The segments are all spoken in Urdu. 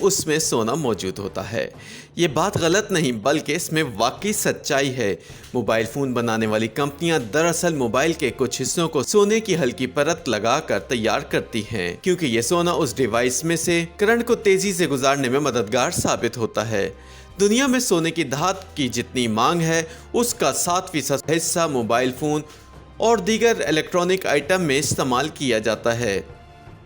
اس میں سونا موجود ہوتا ہے؟ یہ بات غلط نہیں بلکہ اس میں واقعی سچائی ہے۔ موبائل فون بنانے والی کمپنیاں دراصل موبائل کے کچھ حصوں کو سونے کی ہلکی پرت لگا کر تیار کرتی ہیں، کیونکہ یہ سونا اس ڈیوائس میں سے کرنٹ کو تیزی سے گزارنے میں مددگار ثابت ہوتا ہے۔ دنیا میں سونے کی دھات کی جتنی مانگ ہے اس کا 7% حصہ موبائل فون اور دیگر الیکٹرانک آئٹم میں استعمال کیا جاتا ہے۔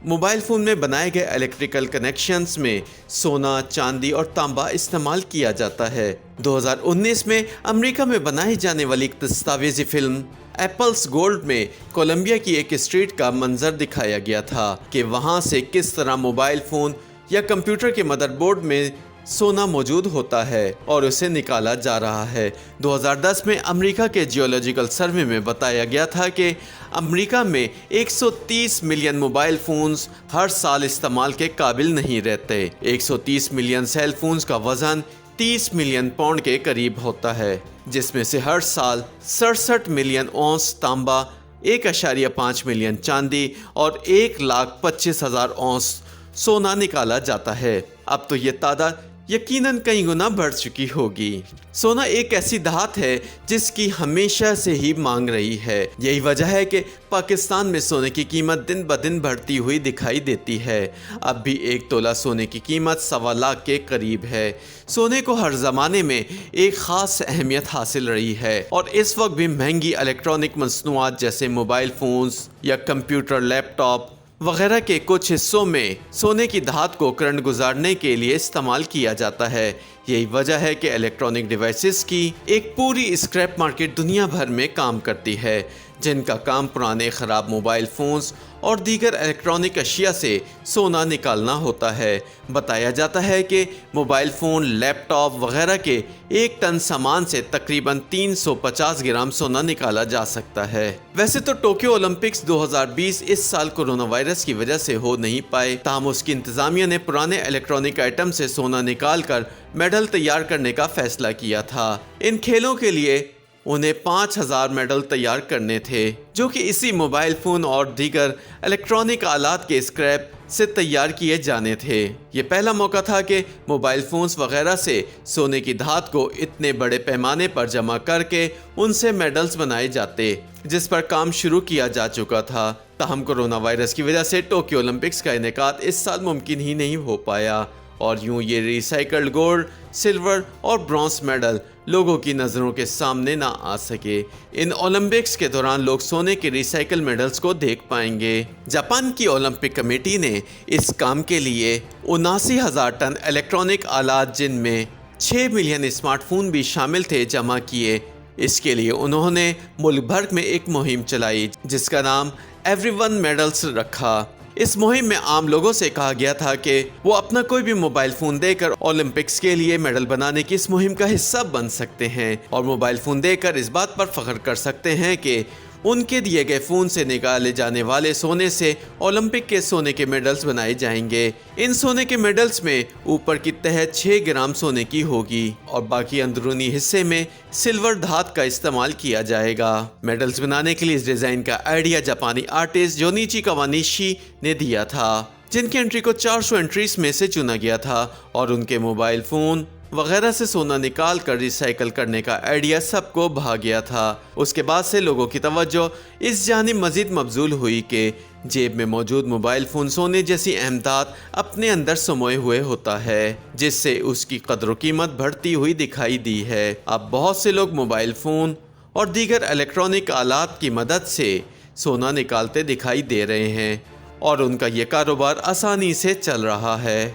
موبائل فون میں بنائے گئے الیکٹریکل کنیکشنز میں سونا، چاندی اور تانبا استعمال کیا جاتا ہے۔ 2019 میں امریکہ میں بنائی جانے والی ایک دستاویزی فلم ایپلز گولڈ میں کولمبیا کی ایک اسٹریٹ کا منظر دکھایا گیا تھا کہ وہاں سے کس طرح موبائل فون یا کمپیوٹر کے مدر بورڈ میں سونا موجود ہوتا ہے اور اسے نکالا جا رہا ہے۔ 2010 میں امریکہ کے جیولوجیکل سروے میں بتایا گیا تھا کہ امریکہ میں 130 ملین موبائل فونز ہر سال استعمال کے قابل نہیں رہتے۔ 130 ملین سیل فونز کا وزن 30 ملین پاؤنڈ کے قریب ہوتا ہے، جس میں سے ہر سال 67 ملین اونس تانبا، 1.5 ملین چاندی اور 1,25,000 اونس سونا نکالا جاتا ہے۔ اب تو یہ تعداد یقیناً کئی گنا بڑھ چکی ہوگی۔ سونا ایک ایسی دھات ہے جس کی ہمیشہ سے ہی مانگ رہی ہے۔ یہی وجہ ہے کہ پاکستان میں سونے کی قیمت دن بدن بڑھتی ہوئی دکھائی دیتی ہے۔ اب بھی 1 تولہ سونے کی قیمت 1.25 لاکھ کے قریب ہے۔ سونے کو ہر زمانے میں ایک خاص اہمیت حاصل رہی ہے اور اس وقت بھی مہنگی الیکٹرانک مصنوعات جیسے موبائل فونز یا کمپیوٹر، لیپ ٹاپ وغیرہ کے کچھ حصوں میں سونے کی دھات کو کرنٹ گزارنے کے لیے استعمال کیا جاتا ہے۔ یہی وجہ ہے کہ الیکٹرانک ڈیوائسز کی ایک پوری اسکریپ مارکیٹ دنیا بھر میں کام کرتی ہے، جن کا کام پرانے خراب موبائل فونز اور دیگر الیکٹرانک اشیاء سے سونا نکالنا ہوتا ہے۔ بتایا جاتا ہے کہ موبائل فون، لیپ ٹاپ وغیرہ کے 1 ٹن سامان سے تقریباً 350 گرام سونا نکالا جا سکتا ہے۔ ویسے تو ٹوکیو اولمپکس 2020 اس سال کورونا وائرس کی وجہ سے ہو نہیں پائے، تاہم اس کی انتظامیہ نے پرانے الیکٹرانک آئٹم سے سونا نکال کر میڈل تیار کرنے کا فیصلہ کیا تھا۔ ان کھیلوں کے لیے انہیں 5000 میڈل تیار کرنے تھے، جو کہ اسی موبائل فون اور دیگر الیکٹرانک آلات کے اسکریپ سے تیار کیے جانے تھے۔ یہ پہلا موقع تھا کہ موبائل فونز وغیرہ سے سونے کی دھات کو اتنے بڑے پیمانے پر جمع کر کے ان سے میڈلز بنائے جاتے، جس پر کام شروع کیا جا چکا تھا۔ تاہم کورونا وائرس کی وجہ سے ٹوکیو اولمپکس کا انعقاد اس سال ممکن ہی نہیں ہو پایا اور یوں یہ ریسائیکلڈ گولڈ، سلور اور برونز میڈل لوگوں کی نظروں کے سامنے نہ آ سکے۔ ان اولمپکس کے دوران لوگ سونے کے ریسائیکل میڈلز کو دیکھ پائیں گے۔ جاپان کی اولمپک کمیٹی نے اس کام کے لیے 79,000 ٹن الیکٹرانک آلات، جن میں 6 ملین اسمارٹ فون بھی شامل تھے، جمع کیے۔ اس کے لیے انہوں نے ملک بھر میں ایک مہم چلائی جس کا نام ایوری ون میڈلز رکھا۔ اس مہم میں عام لوگوں سے کہا گیا تھا کہ وہ اپنا کوئی بھی موبائل فون دے کر اولمپکس کے لیے میڈل بنانے کی اس مہم کا حصہ بن سکتے ہیں اور موبائل فون دے کر اس بات پر فخر کر سکتے ہیں کہ ان کے دیے گئے فون سے نکالے جانے والے سونے سے اولمپک کے سونے کے میڈلز بنائے جائیں گے۔ ان سونے کے میڈلز میں اوپر کی تہہ 6 گرام سونے کی ہوگی اور باقی اندرونی حصے میں سلور دھات کا استعمال کیا جائے گا۔ میڈلز بنانے کے لیے اس ڈیزائن کا آئیڈیا جاپانی آرٹسٹ جونیچی کاوانیشی نے دیا تھا، جن کی انٹری کو 400 انٹریز میں سے چنا گیا تھا اور ان کے موبائل فون وغیرہ سے سونا نکال کر ریسائیکل کرنے کا آئیڈیا سب کو بھا گیا تھا۔ اس کے بعد سے لوگوں کی توجہ اس جانب مزید مبذول ہوئی کہ جیب میں موجود موبائل فون سونے جیسی اہم دھات اپنے اندر سموئے ہوئے ہوتا ہے، جس سے اس کی قدر و قیمت بڑھتی ہوئی دکھائی دی ہے۔ اب بہت سے لوگ موبائل فون اور دیگر الیکٹرانک آلات کی مدد سے سونا نکالتے دکھائی دے رہے ہیں اور ان کا یہ کاروبار آسانی سے چل رہا ہے۔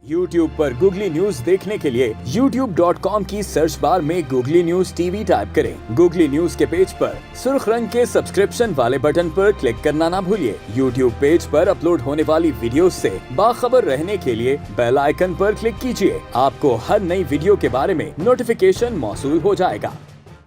YouTube پر گوگلی نیوز دیکھنے کے لیے youtube.com کی سرچ بار میں googly news T V type کریں۔ گوگلی نیوز کے پیج پر سرخ رنگ کے سبسکرپشن والے بٹن پر کلک کرنا نہ بھولیے۔ YouTube پیج پر اپلوڈ ہونے والی ویڈیوز سے باخبر رہنے کے لیے بیل آئیکن پر کلک کیجیے۔ آپ کو ہر نئی ویڈیو کے بارے میں نوٹیفیکیشن موصول ہو جائے گا۔